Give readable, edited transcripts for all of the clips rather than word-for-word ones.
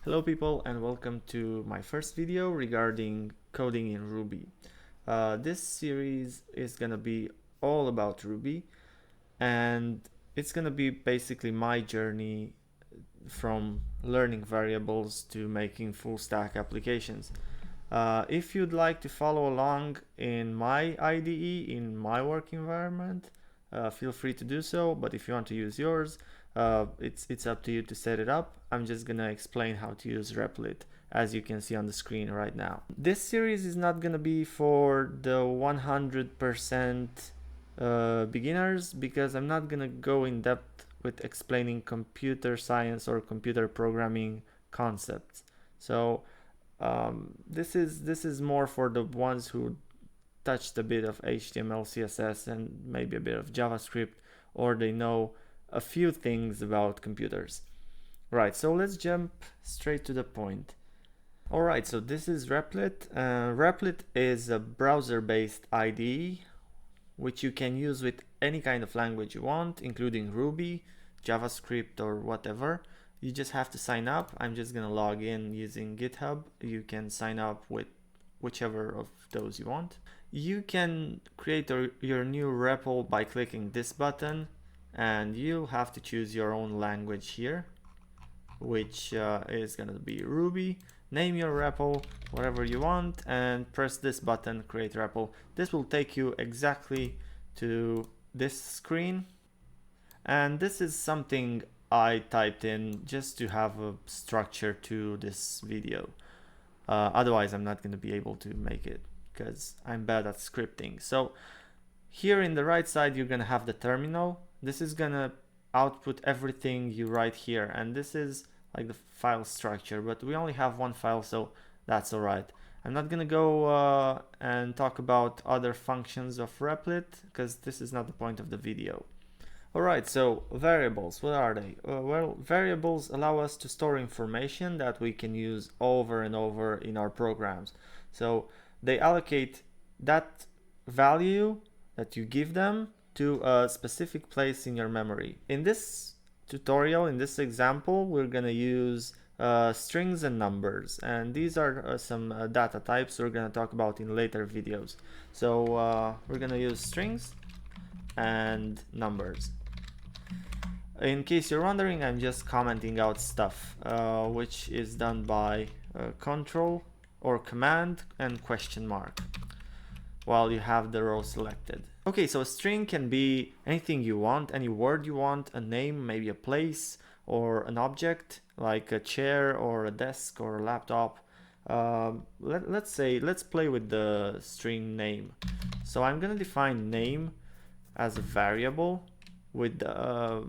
Hello people and welcome to my first video regarding coding in Ruby. This series is gonna be all about Ruby, and it's gonna be basically my journey from learning variables to making full stack applications. If you'd like to follow along in my IDE, in my work environment, feel free to do so, but if you want to use yours, it's up to you to set it up. I'm just gonna explain how to use Replit, as you can see on the screen right now. This series is not gonna be for the 100% beginners, because I'm not gonna go in depth with explaining computer science or computer programming concepts. So this is more for the ones who touched a bit of HTML, CSS, and maybe a bit of JavaScript, or they know a few things about computers. Right, so let's jump straight to the point. Alright, so this is Replit. Replit is a browser-based IDE which you can use with any kind of language you want, including Ruby, JavaScript, or whatever. You just have to sign up. I'm just gonna log in using GitHub. You can sign up with whichever of those you want. You can create your new REPL by clicking this button, and you'll have to choose your own language here, which is gonna be Ruby. Name your REPL whatever you want and press this button, create REPL. This will take you exactly to this screen, and this is something I typed in just to have a structure to this video. Otherwise I'm not going to be able to make it because I'm bad at scripting. So here in the right side you're going to have the terminal. This is going to output everything you write here, and this is like the file structure, but we only have one file, so that's alright. I'm not gonna go and talk about other functions of Replit because this is not the point of the video. Alright, so variables, what are they? Well, variables allow us to store information that we can use over and over in our programs. So they allocate that value that you give them to a specific place in your memory. In this tutorial, in this example, we're going to use strings and numbers, and these are some data types we're going to talk about in later videos. So we're going to use strings and numbers. In case you're wondering, I'm just commenting out stuff, which is done by control or command and question mark while you have the row selected. Okay, so a string can be anything you want, any word you want, a name, maybe a place, or an object like a chair or a desk or a laptop. Let's play with the string name. So I'm gonna define name as a variable with the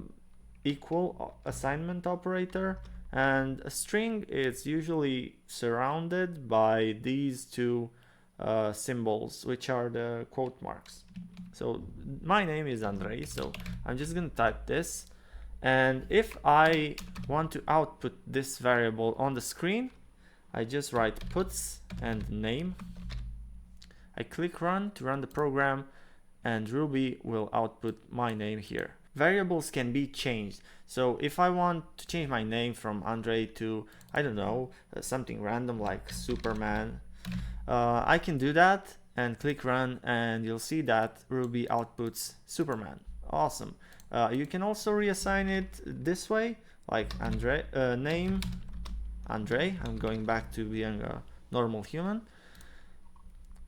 equal assignment operator, and a string is usually surrounded by these two symbols, which are the quote marks. So my name is Andrei, so I'm just gonna type this, and if I want to output this variable on the screen, I just write puts and name. I click run to run the program, and Ruby will output my name here. Variables can be changed. So if I want to change my name from Andrei to, I don't know, something random like Superman, I can do that and click run, and you'll see that Ruby outputs Superman. Awesome. You can also reassign it this way, like Andrei, name Andrei. I'm going back to being a normal human.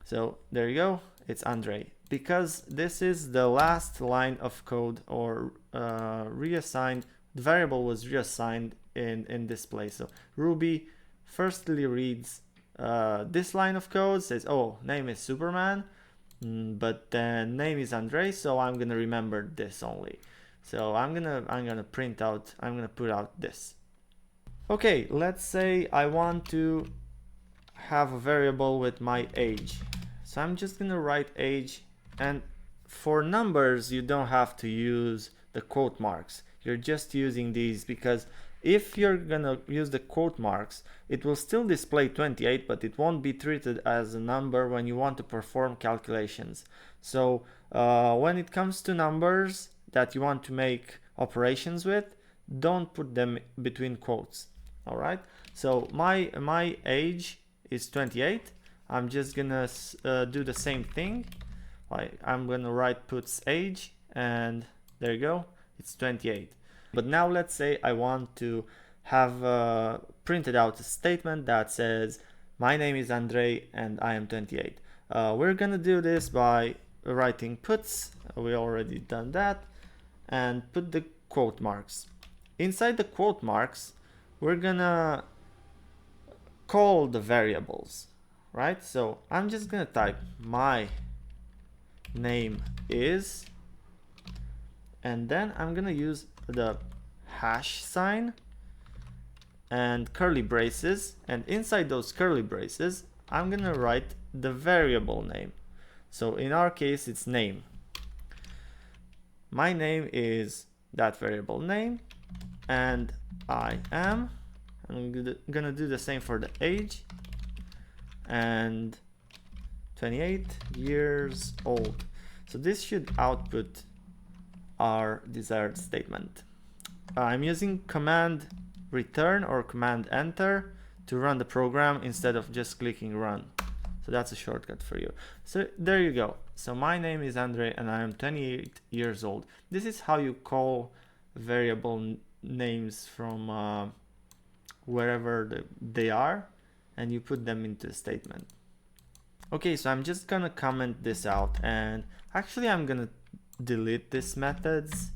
So there you go, it's Andrei. Because this is the last line of code, or reassigned, the variable was reassigned in this place. So Ruby firstly reads this line of code, says, oh, name is Superman, but then name is Andrei, so I'm gonna remember this only. So I'm gonna put out this. Okay, let's say I want to have a variable with my age. So I'm just gonna write age, and for numbers you don't have to use the quote marks. You're just using these because if you're gonna use the quote marks, it will still display 28, but it won't be treated as a number when you want to perform calculations. So when it comes to numbers that you want to make operations with, don't put them between quotes. All right, so my age is 28. I'm just gonna do the same thing. I'm gonna write puts age, and there you go, it's 28. But now let's say I want to have printed out a statement that says my name is Andrei and I am 28. We're gonna do this by writing puts. We already done that, and put the quote marks. Inside the quote marks, we're gonna call the variables, right? So I'm just gonna type my name is, and then I'm gonna use the hash sign and curly braces, and inside those curly braces I'm gonna write the variable name. So in our case it's name. My name is that variable name, and I'm gonna do the same for the age, and 28 years old. So this should output our desired statement. I'm using command return or command enter to run the program instead of just clicking run. So that's a shortcut for you. So there you go. So my name is Andrei and I am 28 years old. This is how you call variable names from wherever they are, and you put them into a statement. Okay, so I'm just gonna comment this out, and actually I'm gonna delete these methods,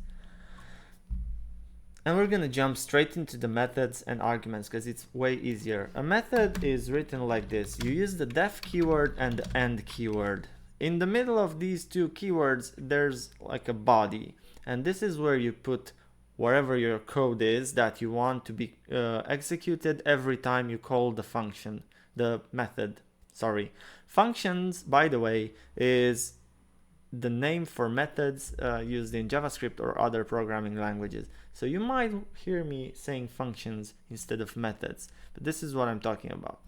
and we're gonna jump straight into the methods and arguments because it's way easier. A method is written like this. You use the def keyword and the end keyword. In the middle of these two keywords there's like a body, and this is where you put wherever your code is that you want to be executed every time you call the function, the method. Sorry. Functions, by the way, is the name for methods used in JavaScript or other programming languages. So you might hear me saying functions instead of methods, but this is what I'm talking about.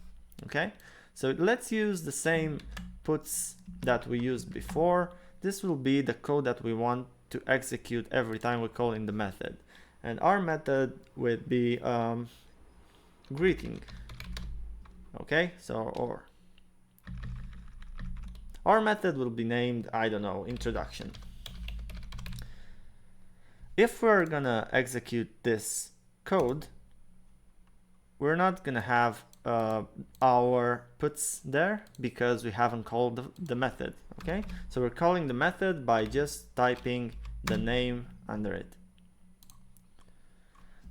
Okay, so let's use the same puts that we used before. This will be the code that we want to execute every time we call in the method, and our method would be greeting. Okay, so our method will be named, I don't know, introduction. If we're gonna execute this code, we're not gonna have our puts there because we haven't called the method. Okay, so we're calling the method by just typing the name under it.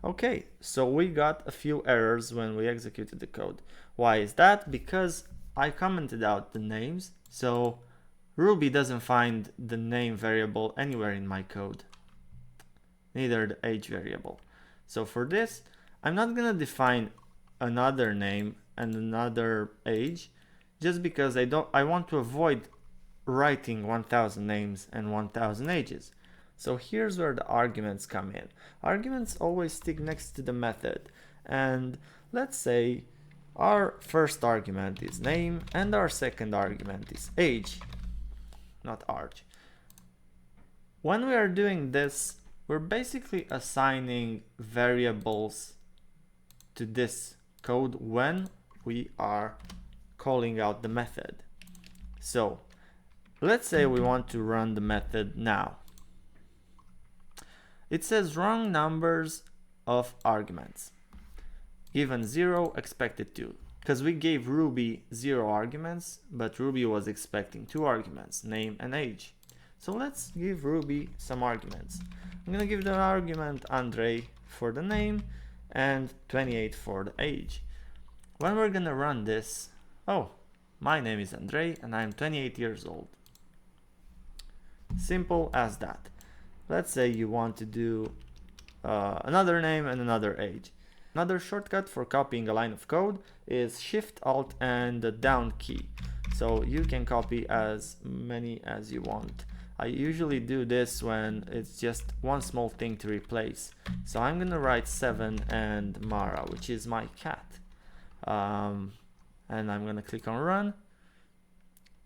Okay, so we got a few errors when we executed the code. Why is that? Because I commented out the names, so Ruby doesn't find the name variable anywhere in my code, neither the age variable. So for this, I'm not gonna define another name and another age, just because I want to avoid writing 1000 names and 1000 ages. So here's where the arguments come in. Arguments always stick next to the method, and let's say our first argument is name and our second argument is age, not arg. When we are doing this, we're basically assigning variables to this code when we are calling out the method. So let's say we want to run the method now. It says wrong numbers of arguments. Given 0, expected 2. Because we gave Ruby 0 arguments, but Ruby was expecting 2 arguments, name and age. So let's give Ruby some arguments. I'm gonna give the argument Andrei for the name and 28 for the age. When we're gonna run this, oh, my name is Andrei and I'm 28 years old. Simple as that. Let's say you want to do another name and another age. Another shortcut for copying a line of code is Shift Alt and the down key. So you can copy as many as you want. I usually do this when it's just one small thing to replace. So I'm gonna write 7 and Mara, which is my cat. And I'm gonna click on run.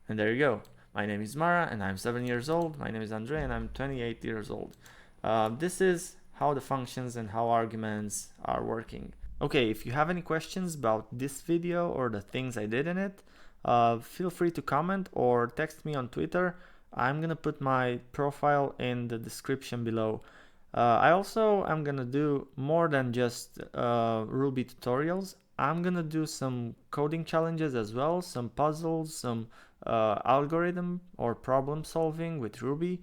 And there you go. My name is Mara and I'm 7 years old. My name is Andrei and I'm 28 years old. This is how the functions and how arguments are working. Okay, if you have any questions about this video or the things I did in it, feel free to comment or text me on Twitter. I'm gonna put my profile in the description below. I also am gonna do more than just Ruby tutorials. I'm gonna do some coding challenges as well, some puzzles, some algorithm or problem solving with Ruby.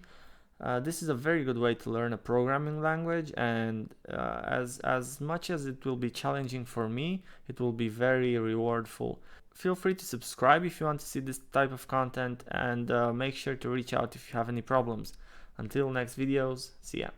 This is a very good way to learn a programming language, and as much as it will be challenging for me, it will be very rewardful. Feel free to subscribe if you want to see this type of content, and make sure to reach out if you have any problems. Until next videos, see ya.